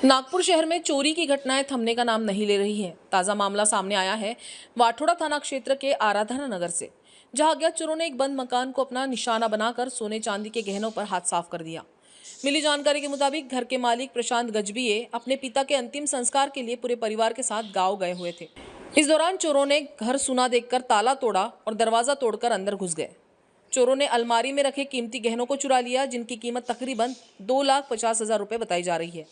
नागपुर शहर में चोरी की घटनाएं थमने का नाम नहीं ले रही हैं। ताजा मामला सामने आया है वाठोड़ा थाना क्षेत्र के आराधना नगर से, जहां अज्ञात चोरों ने एक बंद मकान को अपना निशाना बनाकर सोने चांदी के गहनों पर हाथ साफ कर दिया। मिली जानकारी के मुताबिक घर के मालिक प्रशांत गजबीये अपने पिता के अंतिम संस्कार के लिए पूरे परिवार के साथ गांव गए हुए थे। इस दौरान चोरों ने घर सुना देखकर ताला तोड़ा और दरवाजा तोड़कर अंदर घुस गए। चोरों ने अलमारी में रखे कीमती गहनों को चुरा लिया, जिनकी कीमत तकरीबन 2,50,000 रुपए बताई जा रही है।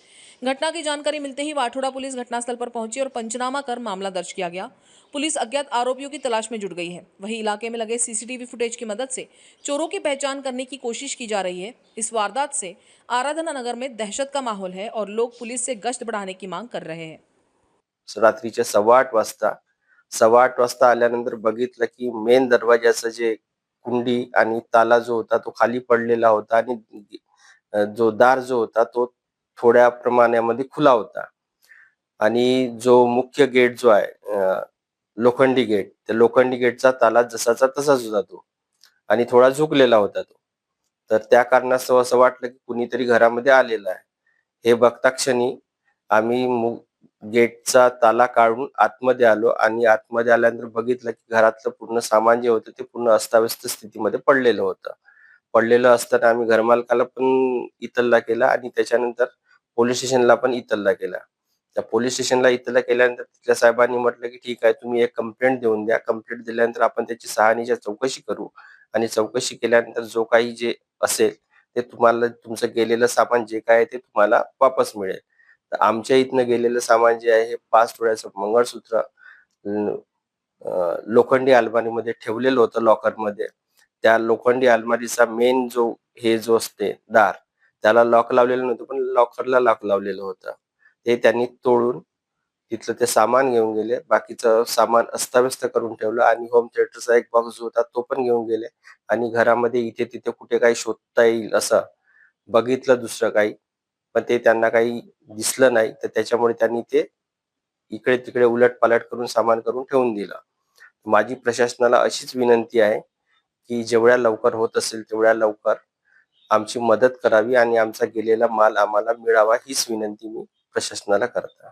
घटना की जानकारी मिलते ही वाठोड़ा पुलिस घटनास्थल पर पहुंची और पंचनामा कर मामला दर्ज किया गया। पुलिस अज्ञात आरोपियों की तलाश में जुट गई है। वहीं इलाके में लगे सीसीटीवी फुटेज की मदद से चोरों की पहचान करने की कोशिश की जा रही है। इस वारदात से आराधना नगर में दहशत का माहौल है और लोग पुलिस से गश्त बढ़ाने की मांग कर रहे हैं। रात्रीचे 8:15 आल्यानंतर बघितलं की मेन दरवाजाचं जे कुंडी आणि ताला जो होता तो खाली पडलेला होता आणि जो दार जो होता तो थोड्या प्रमाणामध्ये खुला होता आणि जो मुख्य गेट जो आहे लोखंडी गेट, त्या लोखंडी गेटचा ताला जसाचा तसाच होता तो आणि थोडा झुकलेला होता तो. तर त्या कारणास्तव असं वाटलं की कुणीतरी घरामध्ये आलेलं आहे. हे बघता क्षणी आम्ही गेटचा ताला काढून आतमध्ये आलो आणि आतमध्ये आल्यानंतर बघितलं की घरातलं पूर्ण सामान जे होतं ते पूर्ण अस्ताव्यस्त स्थितीमध्ये पडलेलं होतं. पडलेलं असताना आम्ही घरमालकाला पण इतल्ला केला आणि त्याच्यानंतर पोलीस स्टेशनला पण इतल्ला केला. त्या पोलीस स्टेशनला इतल्ला केल्यानंतर तिथल्या साहेबांनी म्हटलं की ठीक आहे, तुम्ही एक कंप्लेंट देऊन द्या. कंप्लेंट दिल्यानंतर आपण त्याची शहानिशा चौकशी करू आणि चौकशी केल्यानंतर जो काही जे असेल ते तुम्हाला तुमचं गेलेलं सामान जे काय आहे ते तुम्हाला वापस मिळेल. तर आमच्या इथनं गेलेलं सामान जे आहे हे 5 तोळ्याचं मंगळसूत्र लोखंडी अलमारीमध्ये ठेवलेलं होतं लॉकरमध्ये. त्या लोखंडी अलमारीचा मेन जो असते दार, त्याला लॉक लावलेलं नव्हतं, पण लॉकरला लॉक लावलेलं होतं. ते त्यांनी तोडून तिथलं ते सामान घेऊन गेले. बाकीचं सामान अस्ताव्यस्त करून ठेवलं आणि होम थिएटरचा एक बॉक्स जो होता तो पण घेऊन गेले आणि घरामध्ये इथे-तिथे कुठे काही शोधता येईल असं बघितलं दुसरं काही, पण ते त्यांना काही दिसलं नाही. तर त्याच्यामुळे त्यांनी ते इकडे-तिकडे उलट-पालट करून सामान करून ठेवून दिलं. माझी प्रशासनाला अशीच विनंती आहे, की जेवढ्या लवकर होत असेल तेवढ्या लवकर आमची मदत करावी आणि आमचा गेलेला माल आम्हाला मिळावा हीच विनंती मी प्रशासनाला करतो.